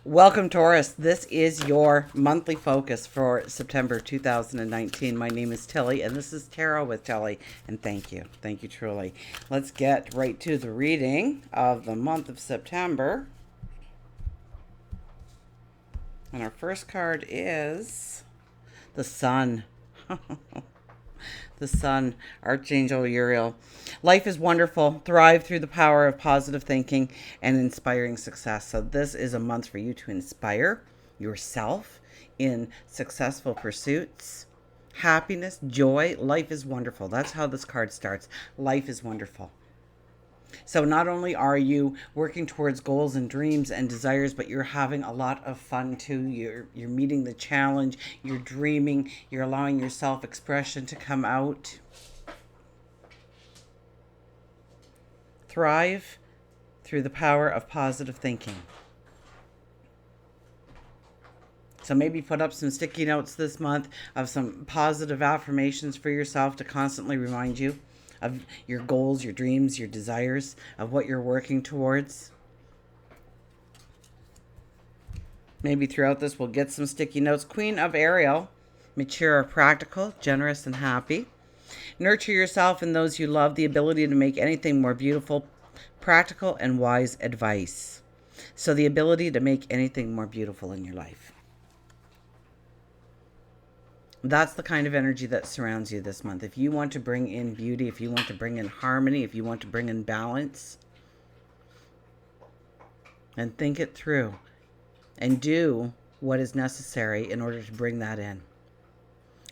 Welcome, Taurus. This is your monthly focus for September 2019. My name is Tilly, and this is Tarot with Tilly. And thank you. Thank you truly. Let's get right to the reading of the month of September. And our first card is the Sun. The Sun, ArchAngel Uriel. Life is wonderful. Thrive through the power of positive thinking and inspiring success. So this is a month for you to inspire yourself in successful pursuits, happiness, joy. Life is wonderful. That's how this card starts. Life is wonderful. So not only are you working towards goals and dreams and desires, but you're having a lot of fun too. You're meeting the challenge, you're dreaming, you're allowing your self-expression to come out. Thrive through the power of positive thinking. So maybe put up some sticky notes this month of some positive affirmations for yourself to constantly remind you of your goals, your dreams, your desires, of what you're working towards. Maybe throughout this we'll get some sticky notes. Queen of Ariel, mature, practical, generous, and happy. Nurture yourself and those you love, the ability to make anything more beautiful, practical, and wise advice. So the ability to make anything more beautiful in your life. That's the kind of energy that surrounds you this month. If you want to bring in beauty, if you want to bring in harmony, if you want to bring in balance, and think it through and do what is necessary in order to bring that in.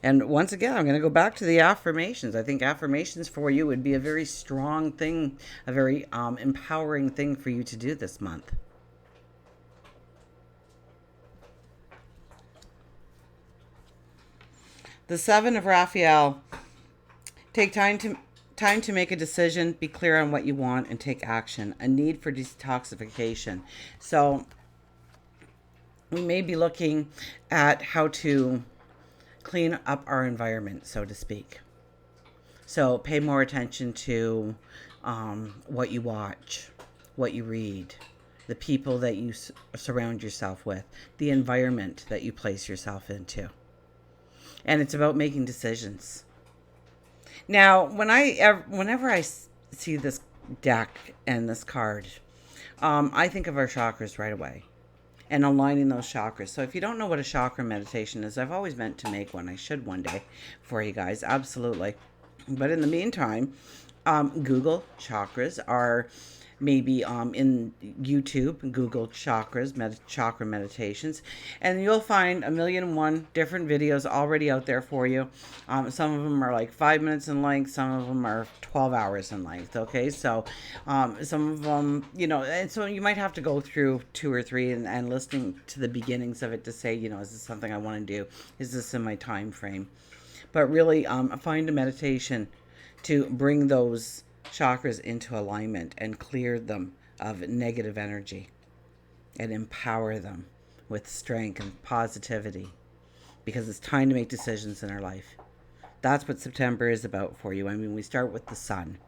And once again, I'm going to go back to the affirmations. I think affirmations for you would be a very strong thing, a very empowering thing for you to do this month. The Seven of Raphael. Take time to make a decision, be clear on what you want, and take action. A need for detoxification. So we may be looking at how to clean up our environment, so to speak. So pay more attention to what you watch, what you read, the people that you surround yourself with, the environment that you place yourself into. And it's about making decisions. Now, whenever I see this deck and this card, I think of our chakras right away and aligning those chakras. So if you don't know what a chakra meditation is, I've always meant to make one. I should one day for you guys, absolutely. But in the meantime, Google chakras, are maybe in YouTube, Google chakras, chakra meditations, and you'll find 1,000,001 different videos already out there for you. Some of them are like 5 minutes in length, some of them are 12 hours in length. Okay, so some of them, and so you might have to go through 2 or 3 and listening to the beginnings of it to say, is this something I want to do? Is this in my time frame? But really, find a meditation to bring those chakras into alignment and clear them of negative energy and empower them with strength and positivity, because it's time to make decisions in our life. That's what September is about for you. I mean, we start with the sun.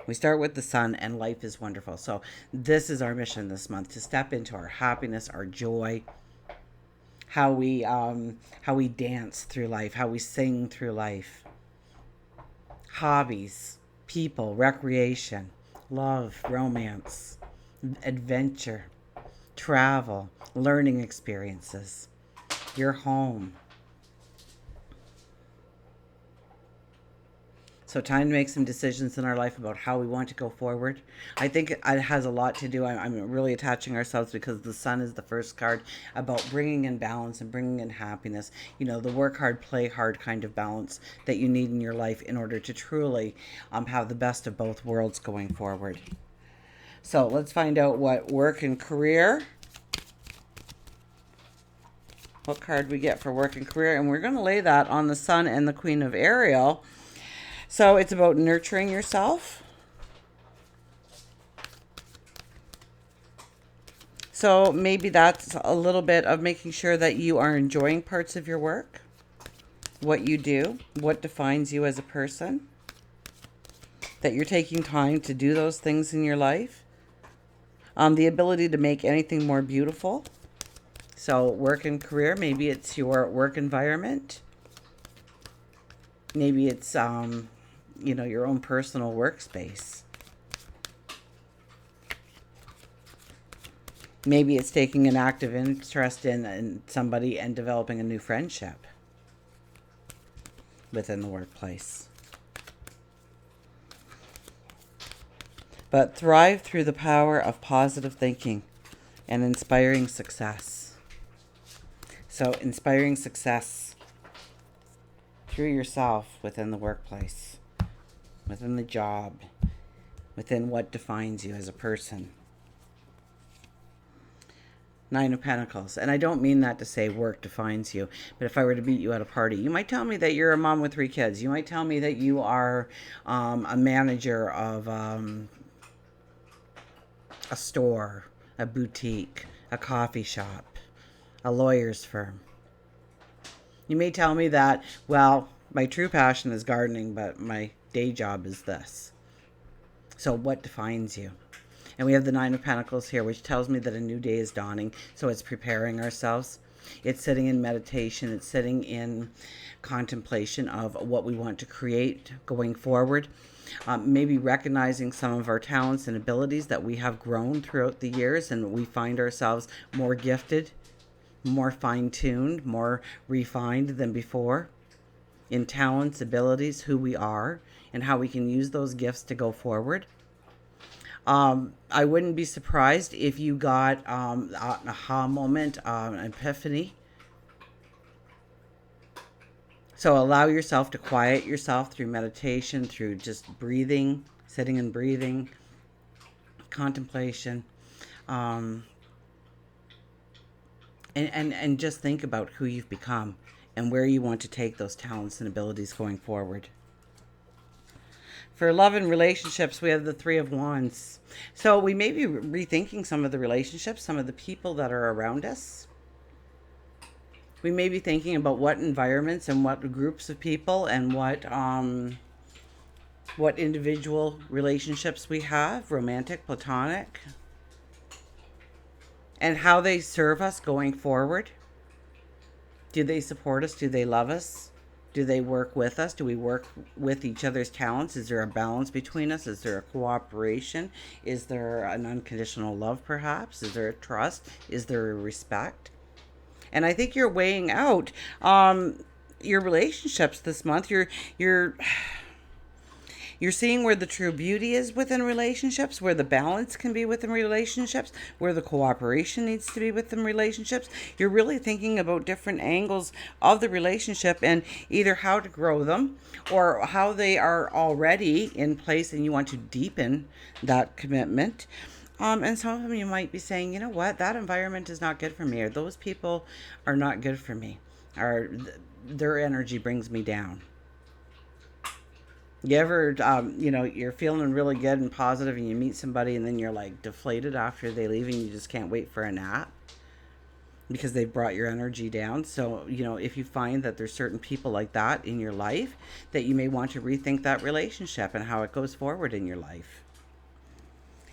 We start with the sun, and life is wonderful. So this is our mission this month, to step into our happiness, our joy, how we dance through life, how we sing through life, hobbies, people, recreation, love, romance, adventure, travel, learning experiences, your home. So time to make some decisions in our life about how we want to go forward. I think it has a lot to do. I'm really attaching ourselves because the sun is the first card, about bringing in balance and bringing in happiness. The work hard, play hard kind of balance that you need in your life in order to truly have the best of both worlds going forward. So let's find out what work and career. What card we get for work and career. And we're going to lay that on the Sun and the Queen of Ariel. So it's about nurturing yourself. So maybe that's a little bit of making sure that you are enjoying parts of your work, what you do, what defines you as a person, that you're taking time to do those things in your life. The ability to make anything more beautiful. So work and career, maybe it's your work environment. Maybe it's, your own personal workspace. Maybe it's taking an active interest in somebody and developing a new friendship within the workplace. But thrive through the power of positive thinking and inspiring success. So inspiring success through yourself within the workplace, within the job, within what defines you as a person. Nine of Pentacles. And I don't mean that to say work defines you, but if I were to meet you at a party, you might tell me that you're a mom with 3 kids. You might tell me that you are a manager of a store, a boutique, a coffee shop, a lawyer's firm. You may tell me that, well, my true passion is gardening, but my day job is this. So what defines you? And we have the Nine of Pentacles here, which tells me that a new day is dawning. So it's preparing ourselves. It's sitting in meditation. It's sitting in contemplation of what we want to create going forward. Maybe recognizing some of our talents and abilities that we have grown throughout the years, and we find ourselves more gifted, more fine-tuned, more refined than before in talents, abilities, who we are, and how we can use those gifts to go forward. I wouldn't be surprised if you got an aha moment, an epiphany. So allow yourself to quiet yourself through meditation, through just breathing, sitting and breathing, contemplation, and just think about who you've become and where you want to take those talents and abilities going forward. For love and relationships, we have the Three of Wands. So we may be rethinking some of the relationships, some of the people that are around us. We may be thinking about what environments and what groups of people and what individual relationships we have, romantic, platonic, and how they serve us going forward. Do they support us? Do they love us? Do they work with us? Do we work with each other's talents? Is there a balance between us? Is there a cooperation? Is there an unconditional love, perhaps? Is there a trust? Is there a respect? And I think you're weighing out your relationships this month. You're seeing where the true beauty is within relationships, where the balance can be within relationships, where the cooperation needs to be within relationships. You're really thinking about different angles of the relationship and either how to grow them or how they are already in place and you want to deepen that commitment. And some of them you might be saying, you know what, that environment is not good for me, or those people are not good for me, or their energy brings me down. You ever, you're feeling really good and positive and you meet somebody and then you're like deflated after they leave and you just can't wait for a nap because they've brought your energy down. So, if you find that there's certain people like that in your life, that you may want to rethink that relationship and how it goes forward in your life.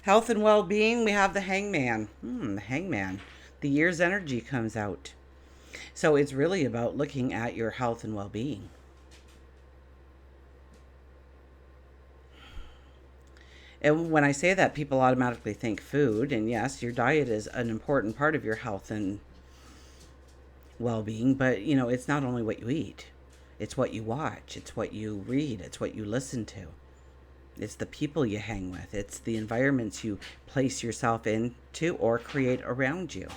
Health and well-being, we have the Hangman. The Hangman. The year's energy comes out. So it's really about looking at your health and well-being. And when I say that, people automatically think food. And yes, your diet is an important part of your health and well-being. But, it's not only what you eat. It's what you watch. It's what you read. It's what you listen to. It's the people you hang with. It's the environments you place yourself into or create around you.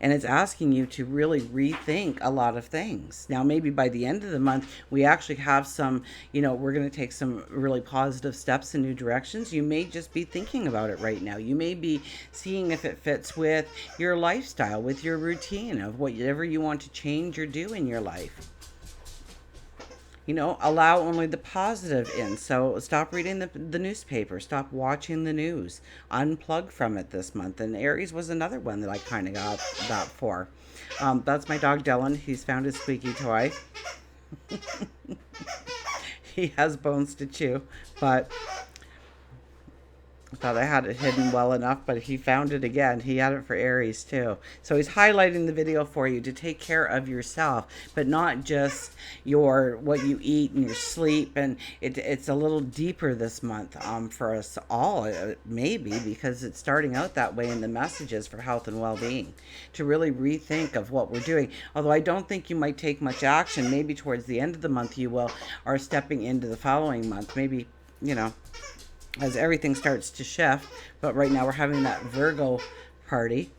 And it's asking you to really rethink a lot of things. Now, maybe by the end of the month, we actually have some, we're going to take some really positive steps in new directions. You may just be thinking about it right now. You may be seeing if it fits with your lifestyle, with your routine of whatever you want to change or do in your life. Allow only the positive in. So stop reading the newspaper. Stop watching the news. Unplug from it this month. And Aries was another one that I kind of got that for. That's my dog Dylan. He's found his squeaky toy. He has bones to chew. But I thought I had it hidden well enough, but he found it again. He had it for Aries too. So he's highlighting the video for you to take care of yourself, but not just your what you eat and your sleep. And it's a little deeper this month for us all, maybe because it's starting out that way in the messages for health and well-being, to really rethink of what we're doing. Although I don't think you might take much action. Maybe towards the end of the month you will, or stepping into the following month. Maybe, you know, as everything starts to shift. But right now we're having that Virgo party.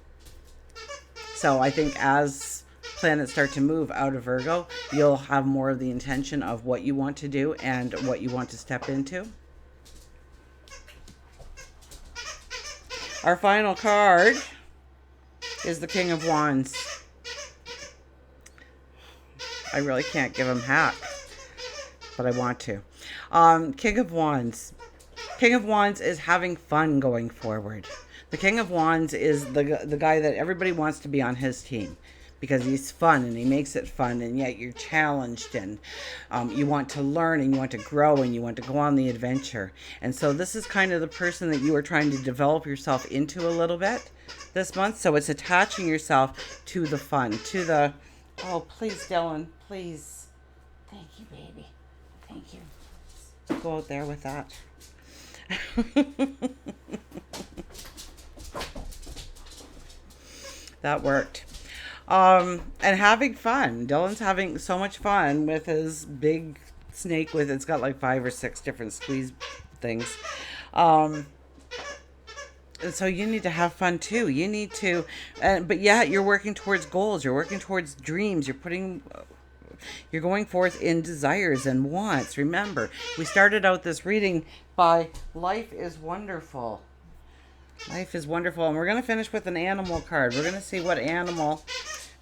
So I think as planets start to move out of Virgo, you'll have more of the intention of what you want to do and what you want to step into. Our final card is the King of Wands. I really can't give him heck, but I want to. King of Wands. King of Wands is having fun going forward. The King of Wands is the guy that everybody wants to be on his team because he's fun and he makes it fun, and yet you're challenged, and you want to learn and you want to grow and you want to go on the adventure. And so this is kind of the person that you are trying to develop yourself into a little bit this month. So it's attaching yourself to the fun, to the, oh, please, Dylan, please. Thank you, baby. Thank you. Go out there with that. That worked. And having fun. Dylan's having so much fun with his big snake with, it's got like 5 or 6 different squeeze things. And so you need to have fun too. You need to, but yeah, you're working towards goals. You're working towards dreams. You're going forth in desires and wants. Remember, we started out this reading by life is wonderful. Life is wonderful. And we're going to finish with an animal card. We're going to see what animal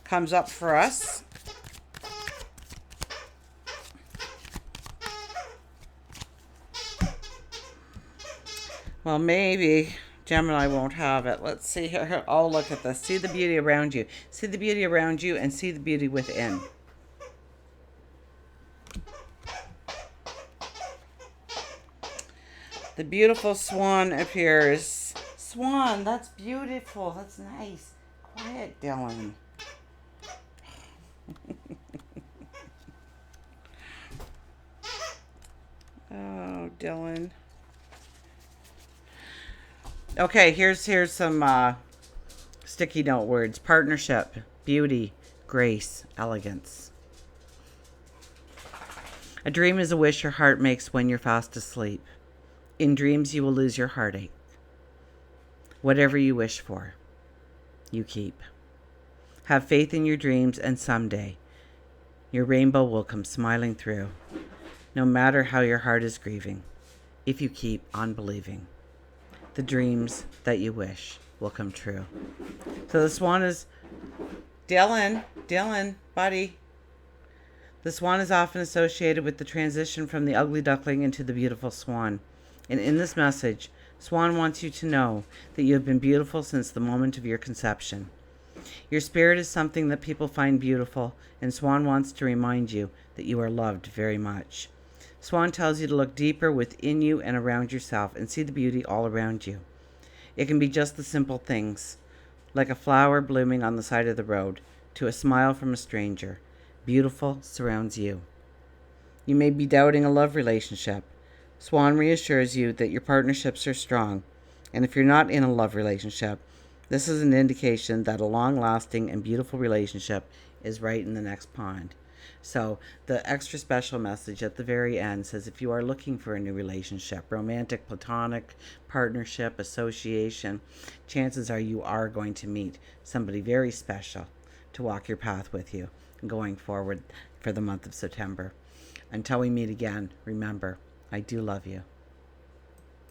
comes up for us. Well, maybe Gemini won't have it. Let's see here. Oh, look at this. See the beauty around you. See the beauty around you and see the beauty within. The beautiful swan appears. Swan, that's beautiful. That's nice. Quiet, Dylan. Oh, Dylan. Okay, here's some sticky note words. Partnership, beauty, grace, elegance. A dream is a wish your heart makes when you're fast asleep. In dreams, you will lose your heartache. Whatever you wish for, you keep. Have faith in your dreams, and someday, your rainbow will come smiling through, no matter how your heart is grieving, if you keep on believing. The dreams that you wish will come true. So the swan is, Dylan, buddy. The swan is often associated with the transition from the ugly duckling into the beautiful swan. And in this message, Swan wants you to know that you have been beautiful since the moment of your conception. Your spirit is something that people find beautiful, and Swan wants to remind you that you are loved very much. Swan tells you to look deeper within you and around yourself and see the beauty all around you. It can be just the simple things, like a flower blooming on the side of the road, to a smile from a stranger. Beautiful surrounds you. You may be doubting a love relationship. Swan reassures you that your partnerships are strong, and if you're not in a love relationship, this is an indication that a long-lasting and beautiful relationship is right in the next pond. So the extra special message at the very end says if you are looking for a new relationship, romantic, platonic, partnership, association, chances are you are going to meet somebody very special to walk your path with you going forward for the month of September. Until we meet again, remember, I do love you.